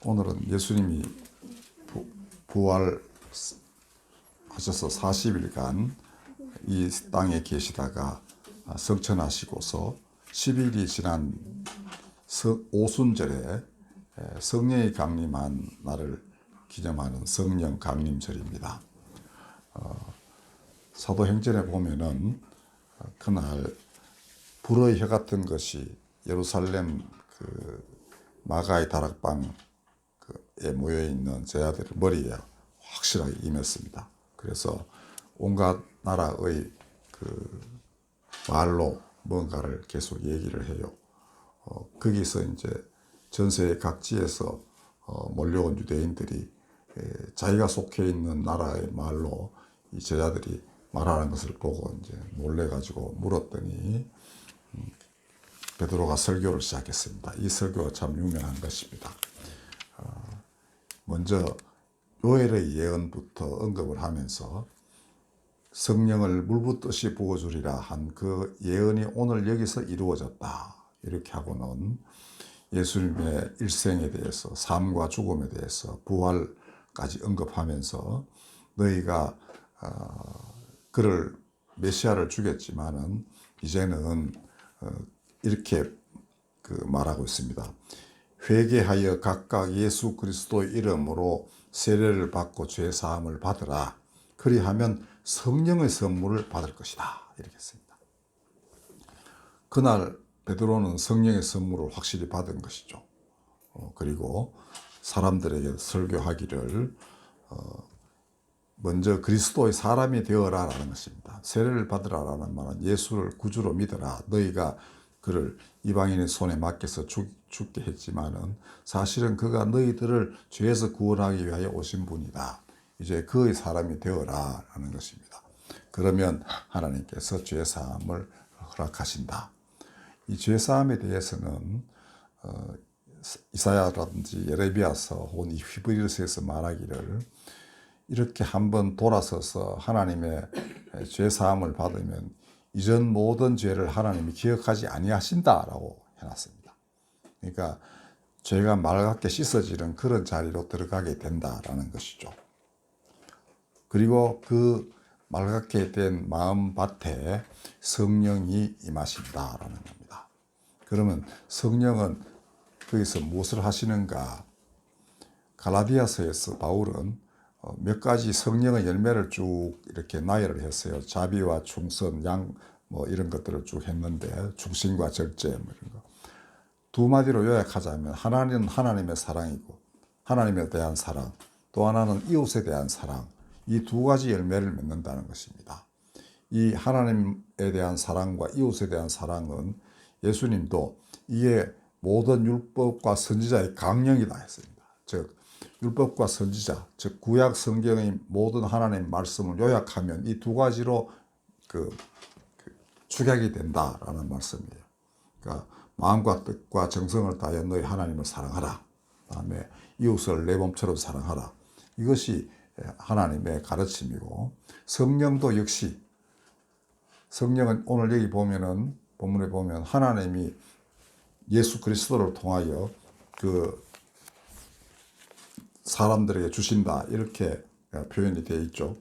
오늘은 예수님이 부활하셔서 40일간 이 땅에 계시다가 성천하시고서 10일이 지난 오순절에 성령이 강림한 날을 기념하는 성령 강림절입니다. 사도행전에 보면은 그날 불의 혀 같은 것이 예루살렘 마가의 다락방에 모여 있는 제자들의 머리에 확실하게 임했습니다. 그래서 온갖 나라의 말로 뭔가를 계속 얘기를 해요. 거기서 이제 전 세계 각지에서 몰려온 유대인들이 자기가 속해 있는 나라의 말로 이 제자들이 말하는 것을 보고 이제 놀래가지고 물었더니 베드로가 설교를 시작했습니다. 이 설교가 참 유명한 것입니다. 먼저 요엘의 예언부터 언급을 하면서 성령을 물붓듯이 부어주리라 한 그 예언이 오늘 여기서 이루어졌다. 이렇게 하고는 예수님의 일생에 대해서, 삶과 죽음에 대해서, 부활까지 언급하면서 너희가 그를 메시아를 주겠지만은 이제는 이렇게 말하고 있습니다. 회개하여 각각 예수 그리스도의 이름으로 세례를 받고 죄 사함을 받으라. 그리하면 성령의 선물을 받을 것이다. 이렇게 했습니다. 그날 베드로는 성령의 선물을 확실히 받은 것이죠. 그리고 사람들에게 설교하기를 먼저 그리스도의 사람이 되어라라는 것입니다. 세례를 받으라라는 말은 예수를 구주로 믿어라. 너희가 그를 이방인의 손에 맡겨서 죽게 했지만은 사실은 그가 너희들을 죄에서 구원하기 위하여 오신 분이다. 이제 그의 사람이 되어라라는 것입니다. 그러면 하나님께서 죄 사함을 허락하신다. 이 죄 사함에 대해서는 이사야라든지 예레미야서 혹은 이 히브리서에서 말하기를 이렇게 한번 돌아서서 하나님의 죄 사함을 받으면 이전 모든 죄를 하나님이 기억하지 아니하신다라고 해놨습니다. 그러니까 죄가 맑게 씻어지는 그런 자리로 들어가게 된다라는 것이죠. 그리고 그 맑게 된 마음밭에 성령이 임하신다라는 겁니다. 그러면 성령은 거기서 무엇을 하시는가? 갈라디아서에서 바울은 몇 가지 성령의 열매를 쭉 이렇게 나열을 했어요. 자비와 충성, 이런 것들을 쭉 했는데, 충신과 절제 이런 거. 두 마디로 요약하자면 하나님은 하나님의 사랑이고 하나님에 대한 사랑, 또 하나는 이웃에 대한 사랑, 이 두 가지 열매를 맺는다는 것입니다. 이 하나님에 대한 사랑과 이웃에 대한 사랑은 예수님도 이게 모든 율법과 선지자의 강령이다 했습니다. 즉 율법과 선지자, 즉 구약 성경의 모든 하나님의 말씀을 요약하면 이 두 가지로 축약이 된다라는 말씀이에요. 그러니까 마음과 뜻과 정성을 다하여 너희 하나님을 사랑하라. 그다음에 이웃을 내 몸처럼 사랑하라. 이것이 하나님의 가르침이고, 성령도 역시, 성령은 오늘 여기 보면은 본문에 보면 하나님이 예수 그리스도를 통하여 사람들에게 주신다 이렇게 표현이 되어 있죠.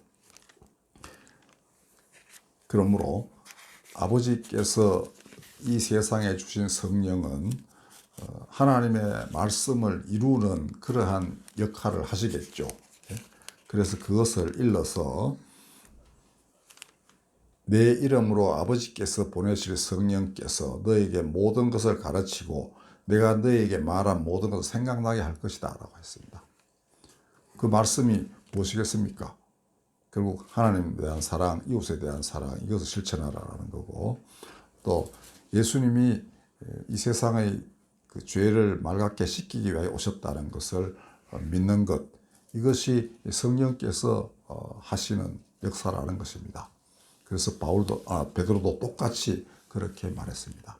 그러므로 아버지께서 이 세상에 주신 성령은 하나님의 말씀을 이루는 그러한 역할을 하시겠죠. 그래서 그것을 일러서 내 이름으로 아버지께서 보내실 성령께서 너에게 모든 것을 가르치고 내가 너에게 말한 모든 것을 생각나게 할 것이다 라고 했습니다. 그 말씀이 무엇이겠습니까? 결국 하나님에 대한 사랑, 이웃에 대한 사랑, 이것을 실천하라는 거고, 또 예수님이 이 세상의 그 죄를 맑게 씻기기 위해 오셨다는 것을 믿는 것, 이것이 성령께서 하시는 역사라는 것입니다. 그래서 베드로도 똑같이 그렇게 말했습니다.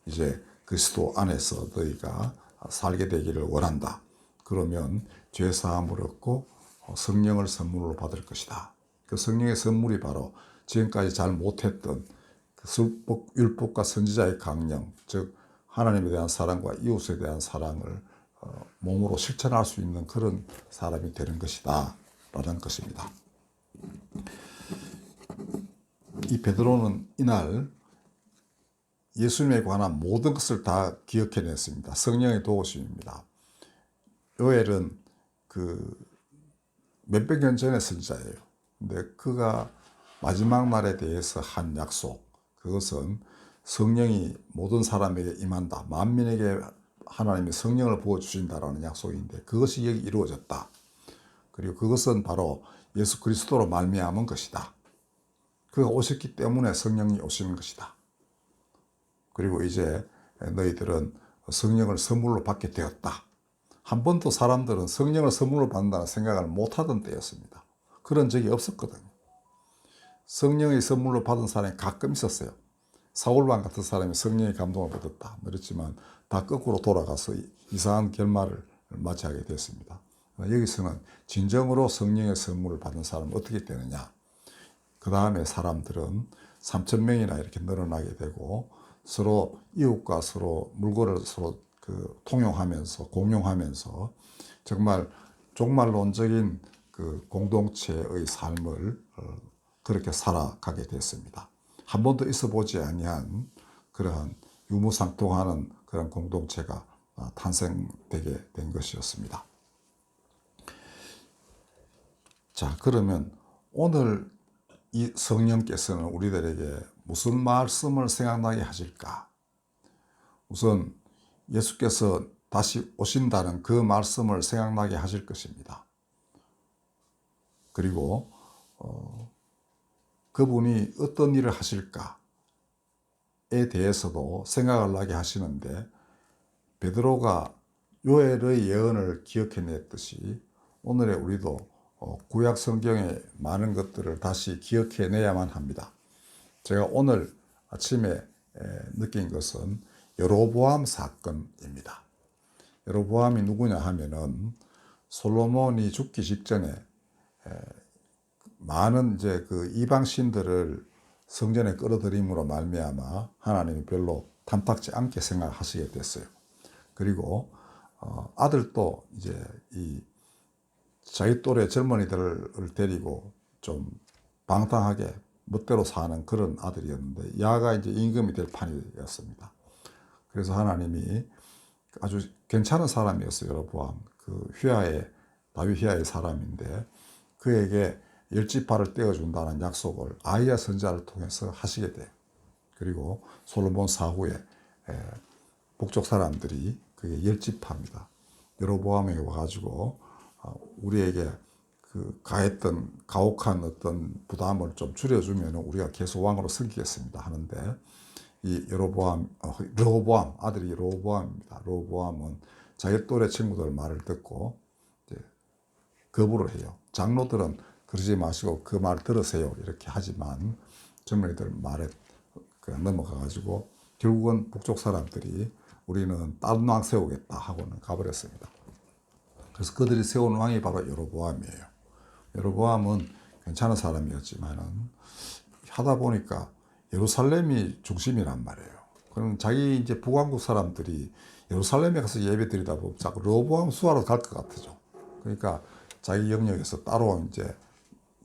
이제 그리스도 안에서 너희가 살게 되기를 원한다. 그러면 죄 사함을 얻고 성령을 선물로 받을 것이다. 그 성령의 선물이 바로 지금까지 잘 못했던 율법과 선지자의 강령, 즉 하나님에 대한 사랑과 이웃에 대한 사랑을 몸으로 실천할 수 있는 그런 사람이 되는 것이다 라는 것입니다. 이 베드로는 이날 예수님에 관한 모든 것을 다 기억해냈습니다. 성령의 도우심입니다. 요엘은 몇백 년 전의 선지자예요. 근데 그가 마지막 날에 대해서 한 약속, 그것은 성령이 모든 사람에게 임한다. 만민에게 하나님이 성령을 부어주신다라는 약속인데 그것이 여기 이루어졌다. 그리고 그것은 바로 예수 그리스도로 말미암은 것이다. 그가 오셨기 때문에 성령이 오시는 것이다. 그리고 이제 너희들은 성령을 선물로 받게 되었다. 한 번도 사람들은 성령을 선물로 받는다는 생각을 못하던 때였습니다. 그런 적이 없었거든요. 성령의 선물로 받은 사람이 가끔 있었어요. 사울왕 같은 사람이 성령의 감동을 받았다. 그렇지만 다 거꾸로 돌아가서 이상한 결말을 맞이하게 됐습니다. 여기서는 진정으로 성령의 선물을 받은 사람은 어떻게 되느냐. 그 다음에 사람들은 3,000명이나 이렇게 늘어나게 되고 서로 이웃과 서로 물건을 서로 통용하면서 공용하면서 정말 종말론적인 공동체의 삶을 그렇게 살아가게 됐습니다. 한 번도 있어 보지 아니한 그러한 유무상통하는 그런 공동체가 탄생되게 된 것이었습니다. 자, 그러면 오늘 이 성령께서는 우리들에게 무슨 말씀을 생각나게 하실까? 우선 예수께서 다시 오신다는 그 말씀을 생각나게 하실 것입니다. 그리고 그분이 어떤 일을 하실까에 대해서도 생각을 나게 하시는데 베드로가 요엘의 예언을 기억해냈듯이 오늘의 우리도 구약 성경의 많은 것들을 다시 기억해내야만 합니다. 제가 오늘 아침에 느낀 것은 여로보암 사건입니다. 여로보암이 누구냐 하면은 솔로몬이 죽기 직전에 많은 이제 이방 신들을 성전에 끌어들임으로 말미암아 하나님이 별로 탐탁지 않게 생각하시게 됐어요. 그리고 아들도 이제 이 자기 또래 젊은이들을 데리고 좀 방탕하게 멋대로 사는 그런 아들이었는데 야가 이제 임금이 될 판이었습니다. 그래서 하나님이 아주 괜찮은 사람이었어요. 여로보암 다윗 휘하의 사람인데 그에게 열지파를 떼어준다는 약속을 아히야 선지자를 통해서 하시게 돼요. 그리고 솔로몬 사후에 북쪽 사람들이 그게 열지파입니다. 여로보암에게 와가지고 우리에게 가했던 가혹한 어떤 부담을 좀 줄여주면 우리가 계속 왕으로 섬기겠습니다 하는데 이 르호보암 아들이 르호보암입니다. 르호보암은 자기 또래 친구들 말을 듣고 이제 거부를 해요. 장로들은 그러지 마시고 그 말 들으세요 이렇게 하지만 젊은이들 말에 넘어가가지고 결국은 북쪽 사람들이 우리는 다른 왕 세우겠다 하고는 가버렸습니다. 그래서 그들이 세운 왕이 바로 여로보암이에요. 여로보암은 괜찮은 사람이었지만은 하다 보니까 예루살렘이 중심이란 말이에요. 그럼 자기 이제 북왕국 사람들이 예루살렘에 가서 예배 드리다 보면 자꾸 르호보암 수하러 갈 것 같아죠. 그러니까 자기 영역에서 따로 이제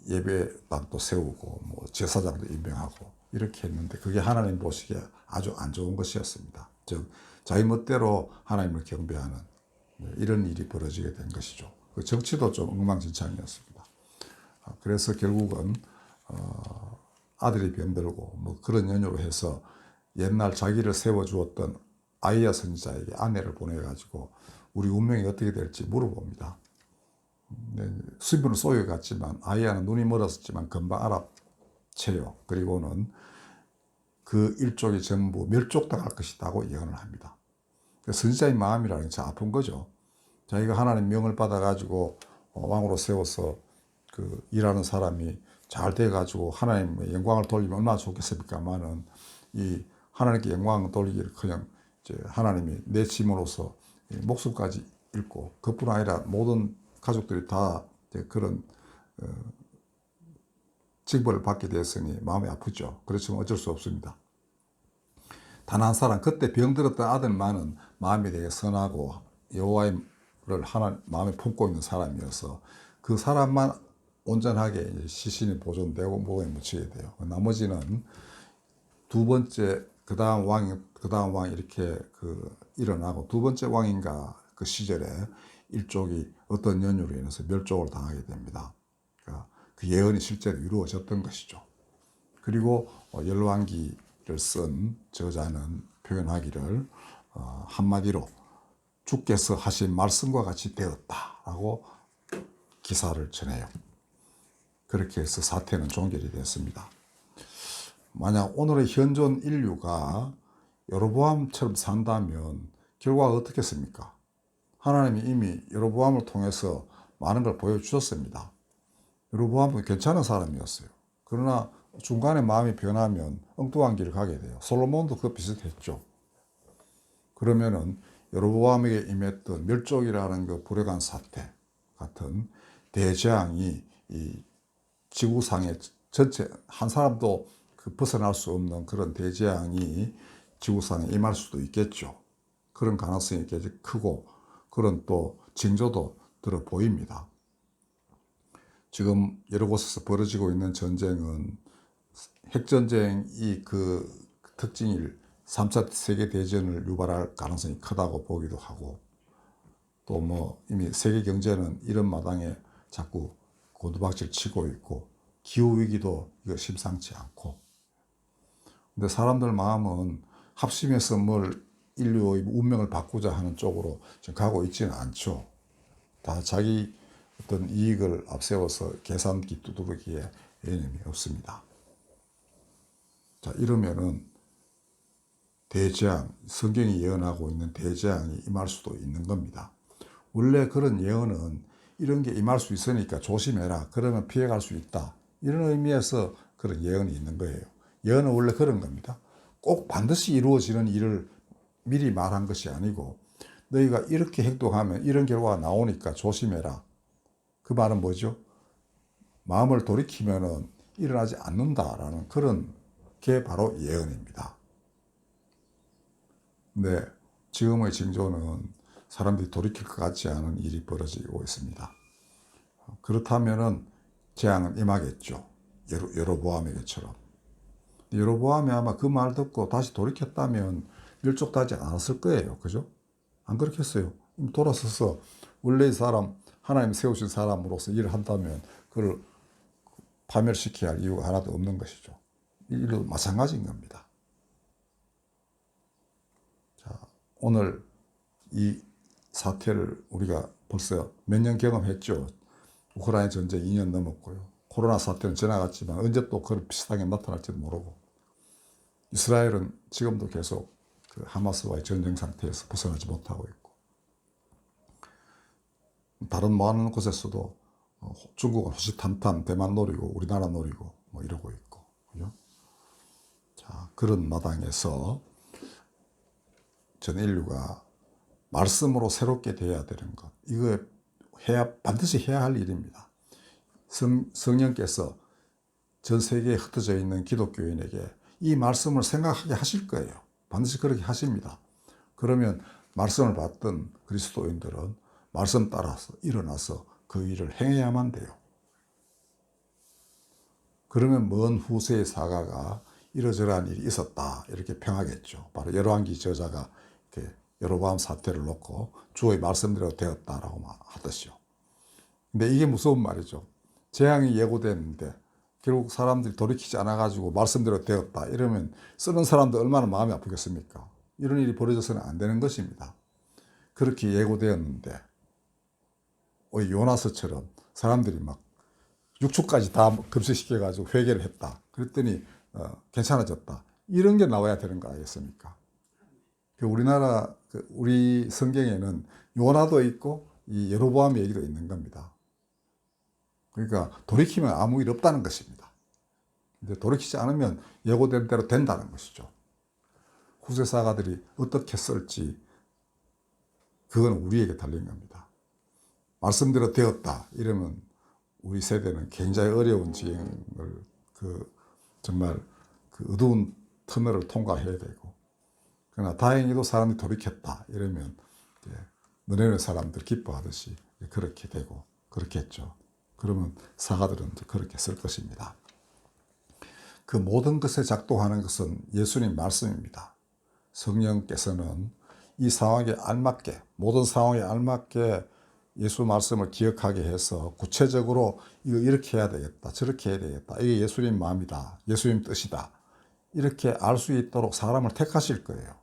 예배당도 세우고 뭐 제사장도 임명하고 이렇게 했는데 그게 하나님 보시기에 아주 안 좋은 것이었습니다. 즉 자기 멋대로 하나님을 경배하는 이런 일이 벌어지게 된 것이죠. 그 정치도 좀 엉망진창이었습니다. 그래서 결국은 아들이 병들고 뭐 그런 연유로 해서 옛날 자기를 세워주었던 아히야 선지자에게 아내를 보내가지고 우리 운명이 어떻게 될지 물어봅니다. 수입은 쏘여 갔지만 아히야는 눈이 멀었지만 금방 알아채요. 그리고는 그 일족이 전부 멸족당할 것이라고 예언을 합니다. 선지자의 마음이라는 게 참 아픈 거죠. 자기가 하나님 명을 받아가지고 왕으로 세워서 일하는 사람이 잘 돼가지고 하나님의 영광을 돌리면 얼마나 좋겠습니까만은 이 하나님께 영광을 돌리기를 그냥 이제 하나님이 내 짐으로서 목숨까지 잃고 그뿐 아니라 모든 가족들이 다 그런 징벌을 받게 되었으니 마음이 아프죠. 그렇지만 어쩔 수 없습니다. 단 한 사람 그때 병들었던 아들만은 마음이 되게 선하고 여호와의 하나 마음에 품고 있는 사람이어서 그 사람만 온전하게 시신이 보존되고 목에 묻히게 돼요. 나머지는 두 번째 그 다음 왕 이렇게 일어나고 두 번째 왕인가 그 시절에 일족이 어떤 연유로 인해서 멸족을 당하게 됩니다. 그러니까 그 예언이 실제로 이루어졌던 것이죠. 그리고 열왕기를 쓴 저자는 표현하기를 한마디로 주께서 하신 말씀과 같이 되었다라고 기사를 전해요. 그렇게 해서 사태는 종결이 됐습니다. 만약 오늘의 현존 인류가 여로보암처럼 산다면 결과가 어떻겠습니까? 하나님이 이미 여로보암을 통해서 많은 걸 보여주셨습니다. 여로보암은 괜찮은 사람이었어요. 그러나 중간에 마음이 변하면 엉뚱한 길을 가게 돼요. 솔로몬도 그 비슷했죠. 그러면은 여로보암에게 임했던 멸족이라는 그 불행한 사태 같은 대재앙이 이 지구상의 전체 한 사람도 벗어날 수 없는 그런 대재앙이 지구상에 임할 수도 있겠죠. 그런 가능성이 굉장히 크고 그런 또 징조도 들어 보입니다. 지금 여러 곳에서 벌어지고 있는 전쟁은 핵전쟁이 그 특징일 3차 세계대전을 유발할 가능성이 크다고 보기도 하고 또 뭐 이미 세계 경제는 이런 마당에 자꾸 곤두박질 치고 있고 기후위기도 이거 심상치 않고 근데 사람들 마음은 합심해서 뭘 인류의 운명을 바꾸자 하는 쪽으로 지금 가고 있지는 않죠. 다 자기 어떤 이익을 앞세워서 계산기 두드리기에 여념이 없습니다. 자, 이러면은 대재앙, 성경이 예언하고 있는 대재앙이 임할 수도 있는 겁니다. 원래 그런 예언은 이런 게 임할 수 있으니까 조심해라. 그러면 피해갈 수 있다. 이런 의미에서 그런 예언이 있는 거예요. 예언은 원래 그런 겁니다. 꼭 반드시 이루어지는 일을 미리 말한 것이 아니고 너희가 이렇게 행동하면 이런 결과가 나오니까 조심해라. 그 말은 뭐죠? 마음을 돌이키면은 일어나지 않는다라는 그런 게 바로 예언입니다. 근데 지금의 징조는 사람들이 돌이킬 것 같지 않은 일이 벌어지고 있습니다. 그렇다면은 재앙은 임하겠죠. 여로보암에게처럼. 여로보암이 아마 그 말 듣고 다시 돌이켰다면 멸족하지 않았을 거예요. 그죠? 안 그렇겠어요? 돌아서서 원래의 사람, 하나님 세우신 사람으로서 일을 한다면 그걸 파멸시켜야 할 이유가 하나도 없는 것이죠. 이도 마찬가지인 겁니다. 자, 오늘 이 사태를 우리가 벌써 몇 년 경험했죠. 우크라이나 전쟁 2년 넘었고요. 코로나 사태는 지나갔지만 언제 또 그런 비슷하게 나타날지도 모르고 이스라엘은 지금도 계속 그 하마스와의 전쟁 상태에서 벗어나지 못하고 있고 다른 많은 곳에서도 중국은 호시탐탐 대만 노리고 우리나라 노리고 뭐 이러고 있고 그죠? 자, 그런 마당에서 전 인류가 말씀으로 새롭게 되어야 되는 것 이거 반드시 해야 할 일입니다. 성령께서 전 세계에 흩어져 있는 기독교인에게 이 말씀을 생각하게 하실 거예요. 반드시 그렇게 하십니다. 그러면 말씀을 받던 그리스도인들은 말씀 따라서 일어나서 그 일을 행해야만 돼요. 그러면 먼 후세의 사가가 이러저러한 일이 있었다 이렇게 평하겠죠. 바로 열왕기 저자가 이렇게 여로보암 사태를 놓고 주의 말씀대로 되었다라고 하듯이요. 근데 이게 무서운 말이죠. 재앙이 예고됐는데 결국 사람들이 돌이키지 않아가지고 말씀대로 되었다 이러면 쓰는 사람도 얼마나 마음이 아프겠습니까? 이런 일이 벌어져서는 안 되는 것입니다. 그렇게 예고되었는데 요나서처럼 사람들이 막 6초까지 다 급식시켜가지고 회개를 했다. 그랬더니 괜찮아졌다. 이런 게 나와야 되는 거 아니겠습니까? 우리 성경에는 요나도 있고 이 여로보암 얘기도 있는 겁니다. 그러니까 돌이키면 아무 일 없다는 것입니다. 근데 돌이키지 않으면 예고된 대로 된다는 것이죠. 후세 사가들이 어떻게 쓸지 그건 우리에게 달린 겁니다. 말씀대로 되었다 이러면 우리 세대는 굉장히 어려운 지경을 정말 어두운 터널을 통과해야 되고 그러나 다행히도 사람이 돌이켰다 이러면 너네는 사람들 기뻐하듯이 그렇게 되고 그렇겠죠. 그러면 사가들은 이제 그렇게 쓸 것입니다. 그 모든 것에 작동하는 것은 예수님 말씀입니다. 성령께서는 이 상황에 알맞게, 모든 상황에 알맞게 예수 말씀을 기억하게 해서 구체적으로 이거 이렇게 해야 되겠다, 저렇게 해야 되겠다, 이게 예수님 마음이다, 예수님 뜻이다, 이렇게 알 수 있도록 사람을 택하실 거예요.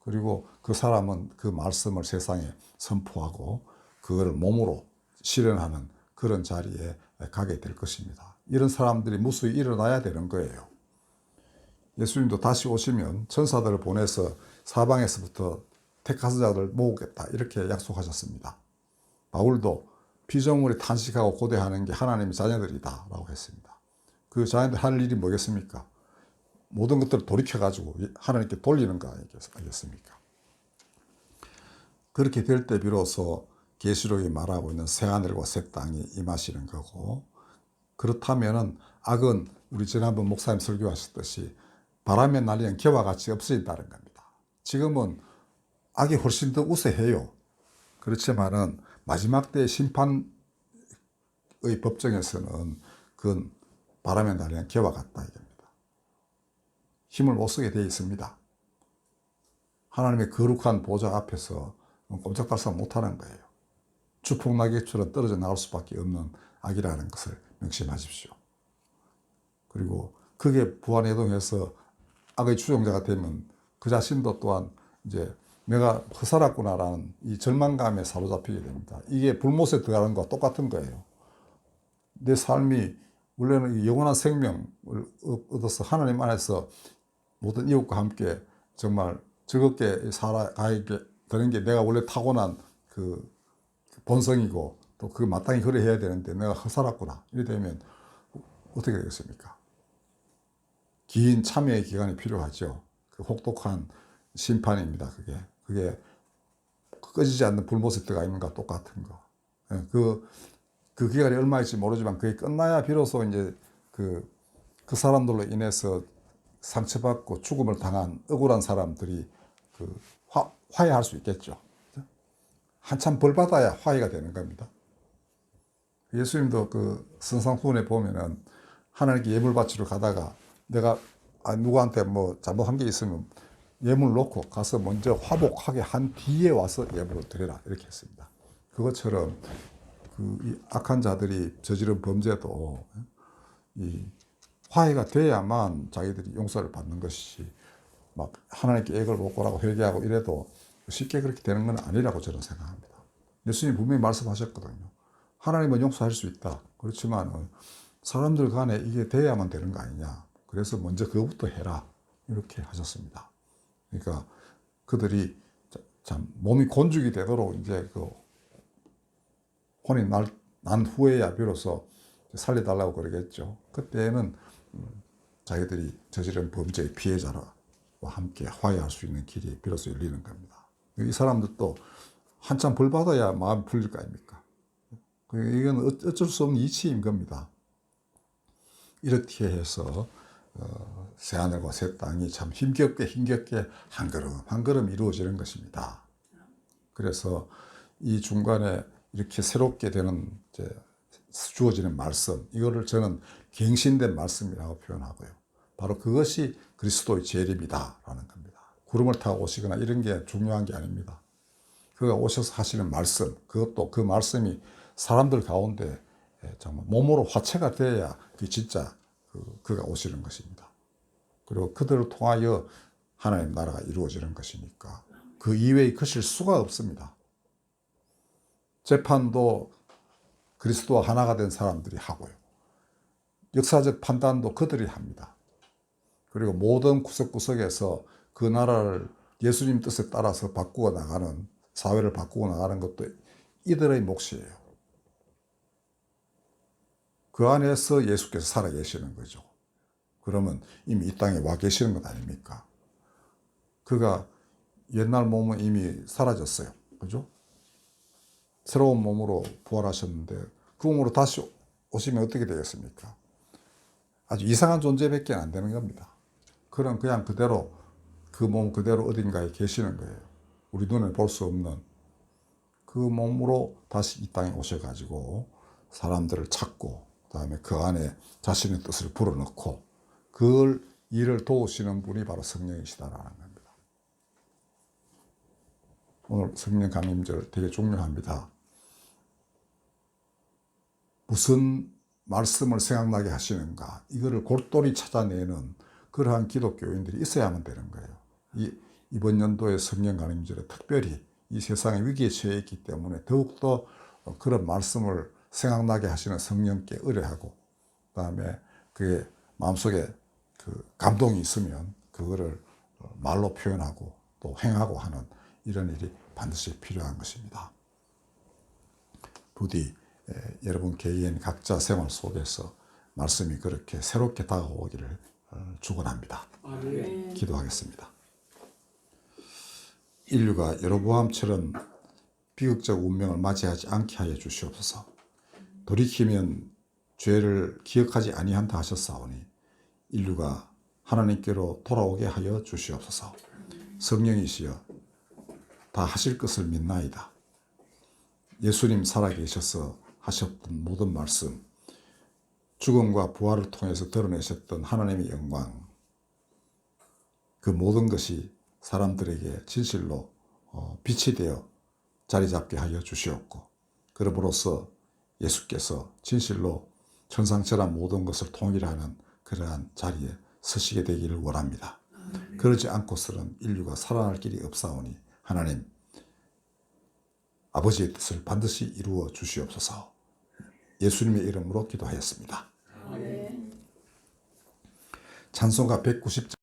그리고 그 사람은 그 말씀을 세상에 선포하고 그걸 몸으로 실현하는 그런 자리에 가게 될 것입니다. 이런 사람들이 무수히 일어나야 되는 거예요. 예수님도 다시 오시면 천사들을 보내서 사방에서부터 택하신 자들을 모으겠다 이렇게 약속하셨습니다. 바울도 피조물이 탄식하고 고대하는 게 하나님의 자녀들이다 라고 했습니다. 그 자녀들 할 일이 뭐겠습니까? 모든 것들을 돌이켜가지고 하나님께 돌리는 거 아니겠습니까? 그렇게 될 때 비로소 계시록이 말하고 있는 새하늘과 새 땅이 임하시는 거고, 그렇다면은 악은 우리 지난번 목사님 설교하셨듯이 바람에 날리는 개와 같이 없어진다는 겁니다. 지금은 악이 훨씬 더 우세해요. 그렇지만은 마지막 때의 심판의 법정에서는 그건 바람에 날리는 개와 같다 이겁니다. 힘을 못 쓰게 되어 있습니다. 하나님의 거룩한 보좌 앞에서 꼼짝달싹 못하는 거예요. 추풍낙엽처럼 떨어져 나올 수밖에 없는 악이라는 것을 명심하십시오. 그리고 그게 부안해동해서 악의 추종자가 되면 그 자신도 또한 이제 내가 허살았구나라는 이 절망감에 사로잡히게 됩니다. 이게 불못에 들어가는 것과 똑같은 거예요. 내 삶이 원래는 영원한 생명을 얻어서 하나님 안에서 모든 이웃과 함께 정말 즐겁게 살아가게 되는 게 내가 원래 타고난 그 본성이고 또 그 마땅히 그래 해야 되는데 내가 허살았구나 이래 되면 어떻게 되겠습니까? 긴 참여의 기간이 필요하죠. 그 혹독한 심판입니다. 그게 꺼지지 않는 불못에 들어가 있는 것과 똑같은 거. 그 기간이 얼마일지 모르지만 그게 끝나야 비로소 이제 그 사람들로 인해서 상처받고 죽음을 당한 억울한 사람들이 그 화해할 수 있겠죠. 한참 벌 받아야 화해가 되는 겁니다. 예수님도 그 선상수훈에 보면은 하나님께 예물 바치러 가다가 내가 누구한테 뭐 잘못한 게 있으면 예물 놓고 가서 먼저 화목하게 한 뒤에 와서 예물을 드려라 이렇게 했습니다. 그것처럼 이 악한 자들이 저지른 범죄도 이 화해가 돼야만 자기들이 용서를 받는 것이지 막 하나님께 액을 못 고라고 회개하고 이래도 쉽게 그렇게 되는 건 아니라고 저는 생각합니다. 예수님이 분명히 말씀하셨거든요. 하나님은 용서할 수 있다. 그렇지만 사람들 간에 이게 돼야만 되는 거 아니냐. 그래서 먼저 그것부터 해라. 이렇게 하셨습니다. 그러니까 그들이 참 몸이 곤죽이 되도록 이제 그 혼이 난 후에야 비로소 살려달라고 그러겠죠. 그때는 자기들이 저지른 범죄의 피해자와 함께 화해할 수 있는 길이 비로소 열리는 겁니다. 이 사람들도 한참 벌 받아야 마음이 풀릴 거 아닙니까? 이건 어쩔 수 없는 이치인 겁니다. 이렇게 해서 새하늘과 새 땅이 참 힘겹게 한 걸음 한 걸음 이루어지는 것입니다. 그래서 이 중간에 이렇게 새롭게 되는 주어지는 말씀, 이거를 저는 갱신된 말씀이라고 표현하고요. 바로 그것이 그리스도의 재림이다라는 겁니다. 구름을 타고 오시거나 이런 게 중요한 게 아닙니다. 그가 오셔서 하시는 말씀, 그것도 그 말씀이 사람들 가운데 정말 몸으로 화체가 돼야 그 진짜 그가 오시는 것입니다. 그리고 그들을 통하여 하나님 나라가 이루어지는 것이니까 그 이외의 것일 수가 없습니다. 재판도 그리스도와 하나가 된 사람들이 하고요. 역사적 판단도 그들이 합니다. 그리고 모든 구석구석에서 그 나라를 예수님 뜻에 따라서 바꾸어 나가는, 사회를 바꾸어 나가는 것도 이들의 몫이에요. 그 안에서 예수께서 살아 계시는 거죠. 그러면 이미 이 땅에 와 계시는 것 아닙니까? 그가 옛날 몸은 이미 사라졌어요. 그죠? 새로운 몸으로 부활하셨는데 그 몸으로 다시 오시면 어떻게 되겠습니까? 아주 이상한 존재밖에 안 되는 겁니다. 그냥 그대로 그 몸 그대로 어딘가에 계시는 거예요. 우리 눈에 볼 수 없는. 그 몸으로 다시 이 땅에 오셔가지고 사람들을 찾고 그다음에 그 안에 자신의 뜻을 불어넣고 그걸 일을 도우시는 분이 바로 성령이시다라는 겁니다. 오늘 성령 강림절 되게 중요합니다. 무슨 말씀을 생각나게 하시는가 이거를 골똘히 찾아내는 그러한 기독교인들이 있어야만 되는 거예요. 이번 연도의 성령 강림절에 특별히 이 세상의 위기에 처해 있기 때문에 더욱더 그런 말씀을 생각나게 하시는 성령께 의뢰하고 그다음에 그게 마음속에 그 감동이 있으면 그거를 말로 표현하고 또 행하고 하는 이런 일이 반드시 필요한 것입니다. 부디 여러분 개인 각자 생활 속에서 말씀이 그렇게 새롭게 다가오기를 축원합니다. 기도하겠습니다. 인류가 여로보암처럼 비극적 운명을 맞이하지 않게 하여 주시옵소서. 돌이키면 죄를 기억하지 아니한다 하셨사오니 인류가 하나님께로 돌아오게 하여 주시옵소서. 성령이시여 다 하실 것을 믿나이다. 예수님 살아계셔서 하셨던 모든 말씀, 죽음과 부활을 통해서 드러내셨던 하나님의 영광, 그 모든 것이 사람들에게 진실로 빛이 되어 자리 잡게 하여 주시옵고 그럼으로써 예수께서 진실로 천상천하 모든 것을 통일하는 그러한 자리에 서시게 되기를 원합니다. 그러지 않고서는 인류가 살아날 길이 없사오니 하나님 아버지의 뜻을 반드시 이루어 주시옵소서. 예수님의 이름으로 기도하였습니다. 찬송가 190장